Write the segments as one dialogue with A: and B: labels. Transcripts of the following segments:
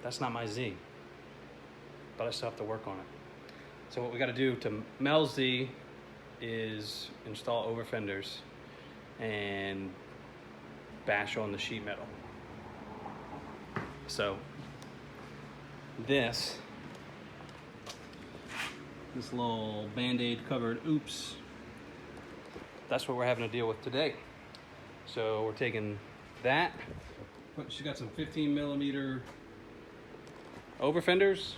A: That's not my Z, but I still have to work on it. So what we got to do to Mel's Z is install OverFenders and bash on the sheet metal. So this little Band-Aid covered oops, that's what we're having to deal with today. So we're taking that, she got some 15mm OverFenders,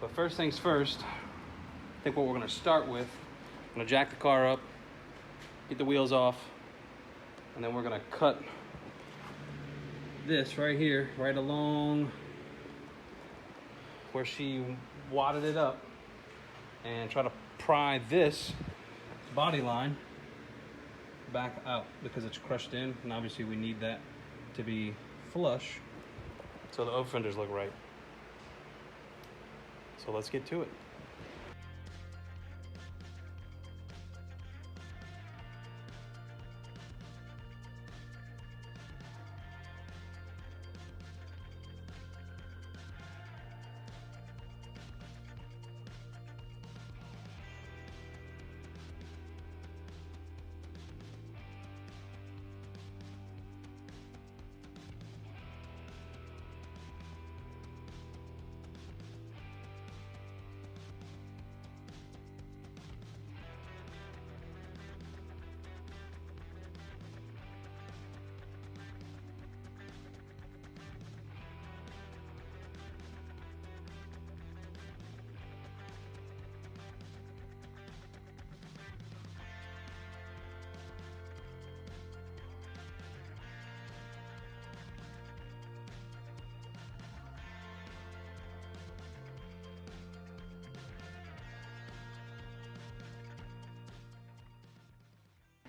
A: but first things first, I think what we're gonna start with, I'm gonna jack the car up, get the wheels off, and then we're gonna cut this right here, right along where she wadded it up, and try to pry this body line back out because it's crushed in, and obviously we need that to be flush so the OverFenders look right. So let's get to it.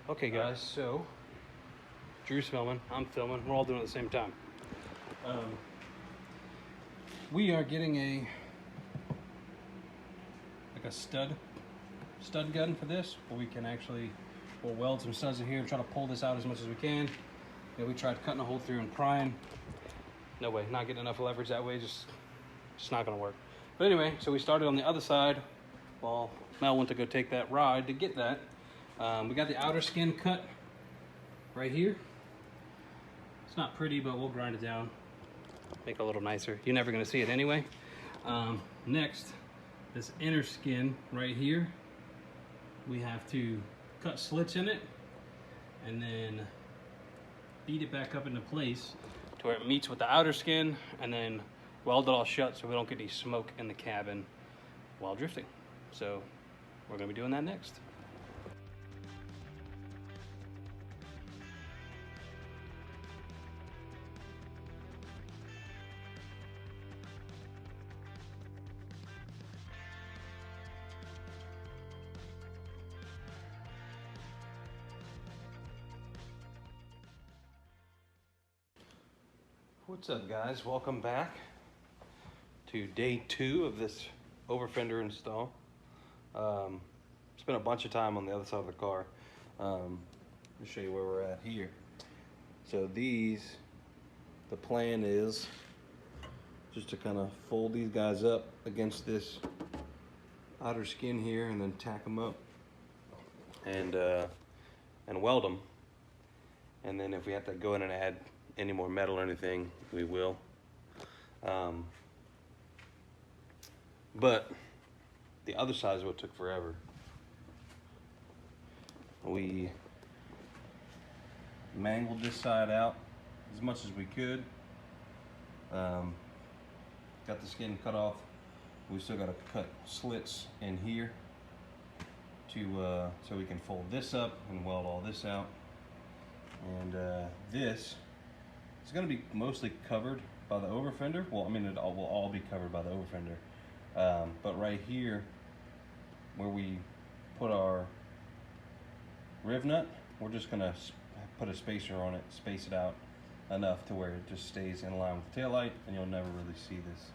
A: Okay guys, so Drew's filming, I'm filming, we're all doing it at the same time. We are getting a stud gun for this, where we can actually, we'll weld some studs in here and try to pull this out as much as we can. You know, we tried cutting a hole through and prying. No way, not getting enough leverage that way, just not gonna work. But anyway, so we started on the other side while Mel went to go take that ride to get that. We got the outer skin cut right here. It's not pretty, but we'll grind it down, make it a little nicer. You're never gonna see it anyway. Next, this inner skin right here, we have to cut slits in it and then beat it back up into place to where it meets with the outer skin, and then weld it all shut so we don't get any smoke in the cabin while drifting. So we're gonna be doing that next. What's up guys, welcome back to day 2 of this OverFender install. Spent a bunch of time on the other side of the car. Let me show you where we're at here. So the plan is just to kind of fold these guys up against this outer skin here and then tack them up and weld them. And then if we have to go in and add any more metal or anything, we will. But the other side is what took forever. We mangled this side out as much as we could. Got the skin cut off. We still got to cut slits in here to so we can fold this up and weld all this out. And this it's going to be mostly covered by the OverFender. Well, I mean, it will all be covered by the OverFender. But right here, where we put our riv nut, we're just going to put a spacer on it, space it out enough to where it just stays in line with the taillight, and you'll never really see this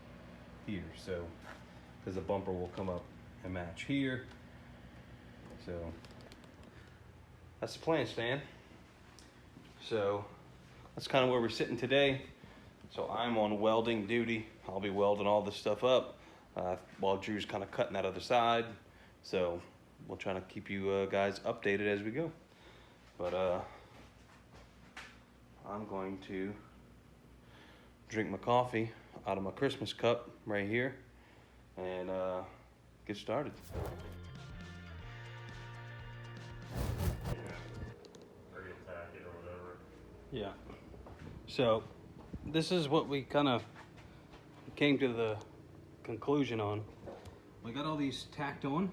A: here. So, because the bumper will come up and match here. So, that's the plan, Stan. So, that's kind of where we're sitting today.
B: So I'm on welding duty. I'll be welding all this stuff up while Drew's kind of cutting that other side. So we'll try to keep you guys updated as we go. But I'm going to drink my coffee out of my Christmas cup right here and get started. Yeah. So this is what we kind of came to the conclusion on.
A: We got all these tacked on,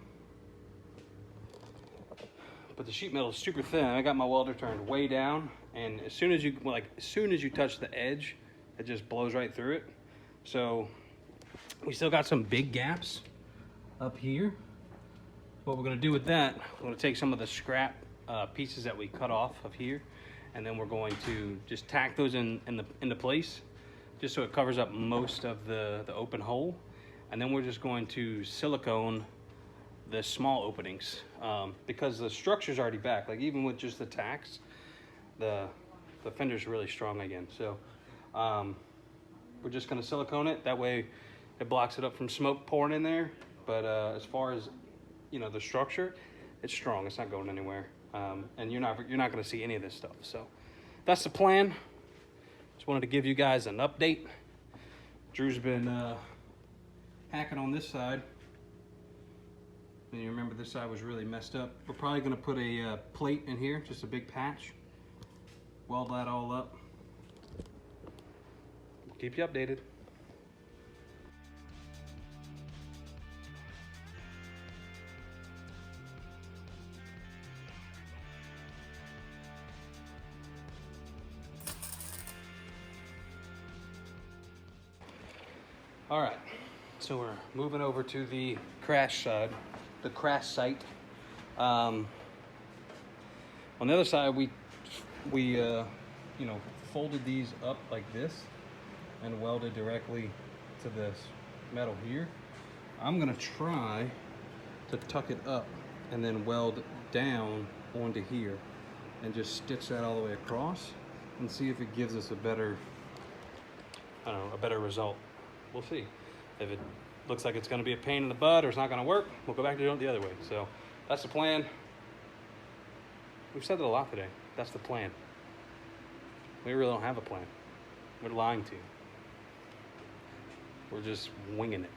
A: but the sheet metal is super thin. I got my welder turned way down, and as soon as you touch the edge, it just blows right through it. So we still got some big gaps up here. What we're gonna do with that, we're gonna take some of the scrap pieces that we cut off of here, and then we're going to just tack those into place, just so it covers up most of the open hole. And then we're just going to silicone the small openings, because the structure's already back. Like even with just the tacks, the fender's really strong again. So we're just gonna silicone it. That way it blocks it up from smoke pouring in there. But as far as, you know, the structure, it's strong. It's not going anywhere. And you're not going to see any of this stuff. So that's the plan. Just wanted to give you guys an update. Drew's been hacking on this side. And you remember this side was really messed up. We're probably going to put a plate in here, just a big patch. Weld that all up. Keep you updated. All right, so we're moving over to the crash side, the crash site. On the other side, we you know, folded these up like this and welded directly to this metal here. I'm gonna try to tuck it up and then weld down onto here and just stitch that all the way across and see if it gives us a better, I don't know, a better result. We'll see. If it looks like it's going to be a pain in the butt or it's not going to work, we'll go back to doing it the other way. So that's the plan. We've said it a lot today. That's the plan. We really don't have a plan. We're lying to you. We're just winging it.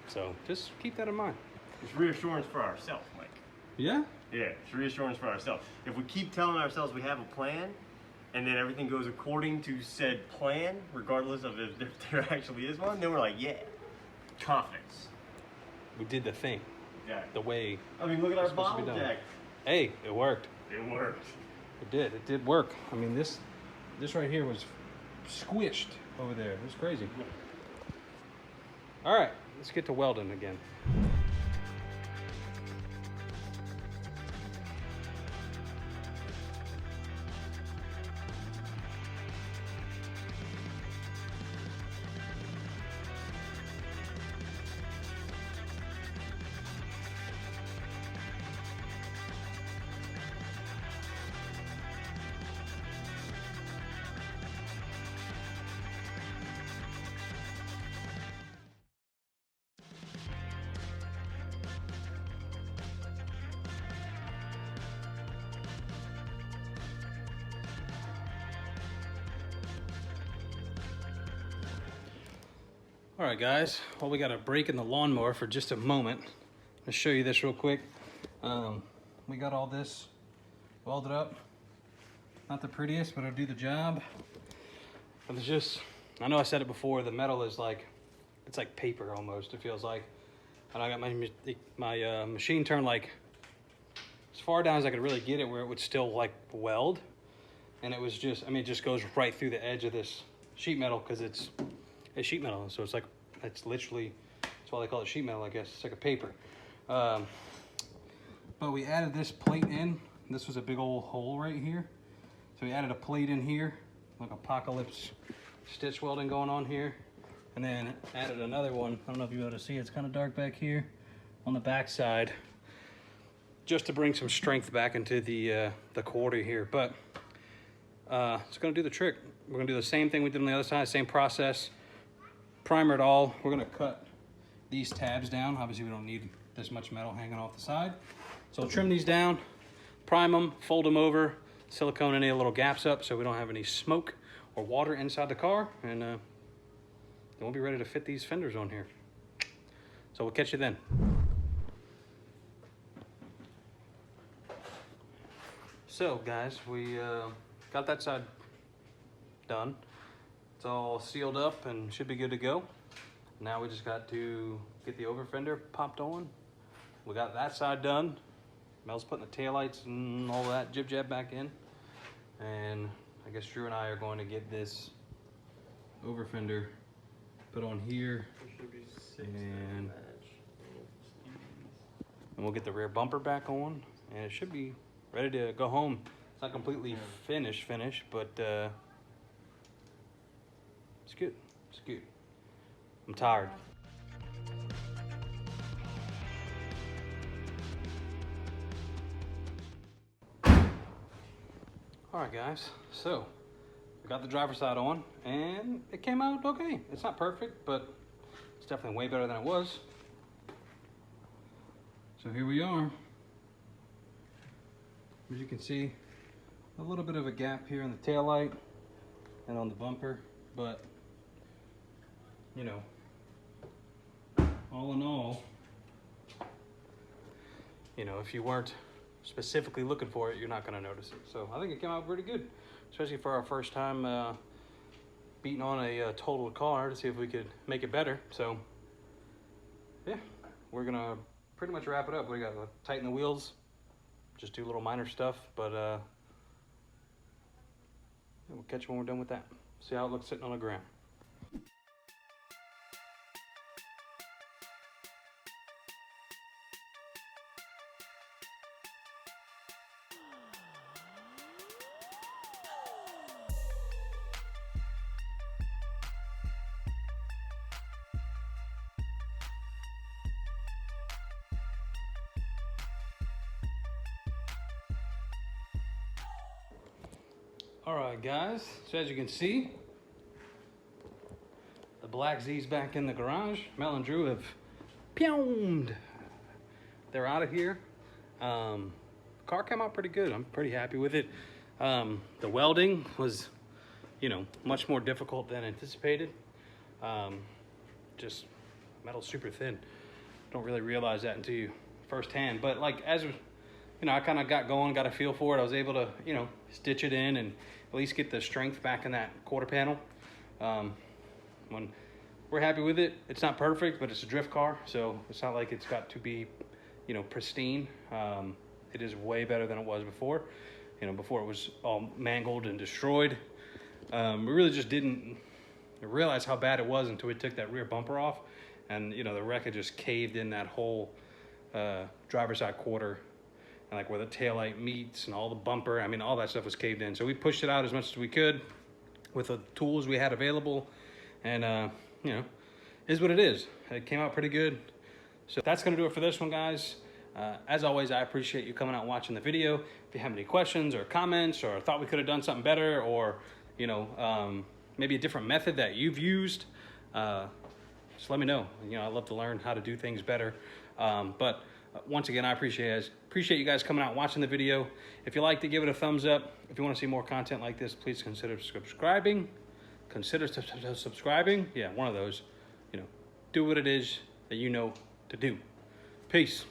A: So just keep that in mind.
C: It's reassurance for ourselves, Mike.
A: Yeah?
C: Yeah, it's reassurance for ourselves. If we keep telling ourselves we have a plan, and then everything goes according to said plan, regardless of if there actually is one, then we're like, yeah, confidence.
A: We did the thing.
C: Yeah.
A: The way.
C: I mean, look at our
A: it's supposed to
C: bottle
A: be done.
C: jack.
A: Hey, it worked.
C: It worked.
A: It did. It did work. I mean, this right here was squished over there. It was crazy. All right, let's get to welding again. All right, guys. Well, we got a break in the lawnmower for just a moment. Let's show you this real quick. We got all this welded up. Not the prettiest, but it'll do the job. But it's just, I know I said it before, the metal is like, it's like paper almost, it feels like. And I got my machine turned like as far down as I could really get it where it would still like weld. And it was just, I mean, it just goes right through the edge of this sheet metal because it's sheet metal. So it's like, it's literally, that's why they call it sheet metal, I guess. It's like a paper. But we added this plate in. This was a big old hole right here. So we added a plate in here, like apocalypse stitch welding going on here. And then added another one. I don't know if you'll be able to see, it's kind of dark back here on the back side, just to bring some strength back into the quarter here. But it's gonna do the trick. We're gonna do the same thing we did on the other side, same process. Primer it all. We're gonna cut these tabs down. Obviously we don't need this much metal hanging off the side. So we'll trim these down, prime them, fold them over, silicone any little gaps up so we don't have any smoke or water inside the car, and then we'll be ready to fit these fenders on here. So we'll catch you then. So guys, we got that side done. It's all sealed up and should be good to go. Now we just got to get the Overfender popped on. We got that side done. Mel's putting the taillights and all that jib jab back in. And I guess Drew and I are going to get this Overfender put on here. And we'll get the rear bumper back on. And it should be ready to go home. It's not completely finished, but it's good. It's good. I'm tired. All right, guys. So we got the driver's side on, and it came out okay. It's not perfect, but it's definitely way better than it was. So here we are. As you can see, a little bit of a gap here in the taillight and on the bumper, but you know, all in all, you know, if you weren't specifically looking for it, you're not going to notice it. So I think it came out pretty good, especially for our first time beating on a totaled car to see if we could make it better. So yeah, we're gonna pretty much wrap it up. We got to tighten the wheels, just do little minor stuff, but we'll catch you when we're done with that. See how it looks sitting on the ground. All right, guys, so as you can see, the Black Z's back in the garage. Mel and Drew have pewned. They're out of here. Car came out pretty good. I'm pretty happy with it. The welding was, you know, much more difficult than anticipated. Just metal's super thin. Don't really realize that until you firsthand. But like, as you know, I kind of got going, got a feel for it. I was able to, you know, stitch it in and at least get the strength back in that quarter panel. When we're happy with it. It's not perfect, but it's a drift car, so it's not like it's got to be, you know, pristine. It is way better than it was before. You know, before it was all mangled and destroyed. We really just didn't realize how bad it was until we took that rear bumper off, and you know, the wreck had just caved in that whole driver's side quarter, and like where the taillight meets and all the bumper. I mean, all that stuff was caved in. So we pushed it out as much as we could with the tools we had available, and you know, is what it is. It came out pretty good. So that's gonna do it for this one, guys. As always, I appreciate you coming out and watching the video. If you have any questions or comments, or thought we could have done something better, or you know, maybe a different method that you've used, just let me know. You know, I love to learn how to do things better. But once again, I appreciate you guys coming out and watching the video. If you liked it, give it a thumbs up. If you want to see more content like this, please consider subscribing. Subscribing. Yeah, one of those. You know, do what it is that you know to do. Peace.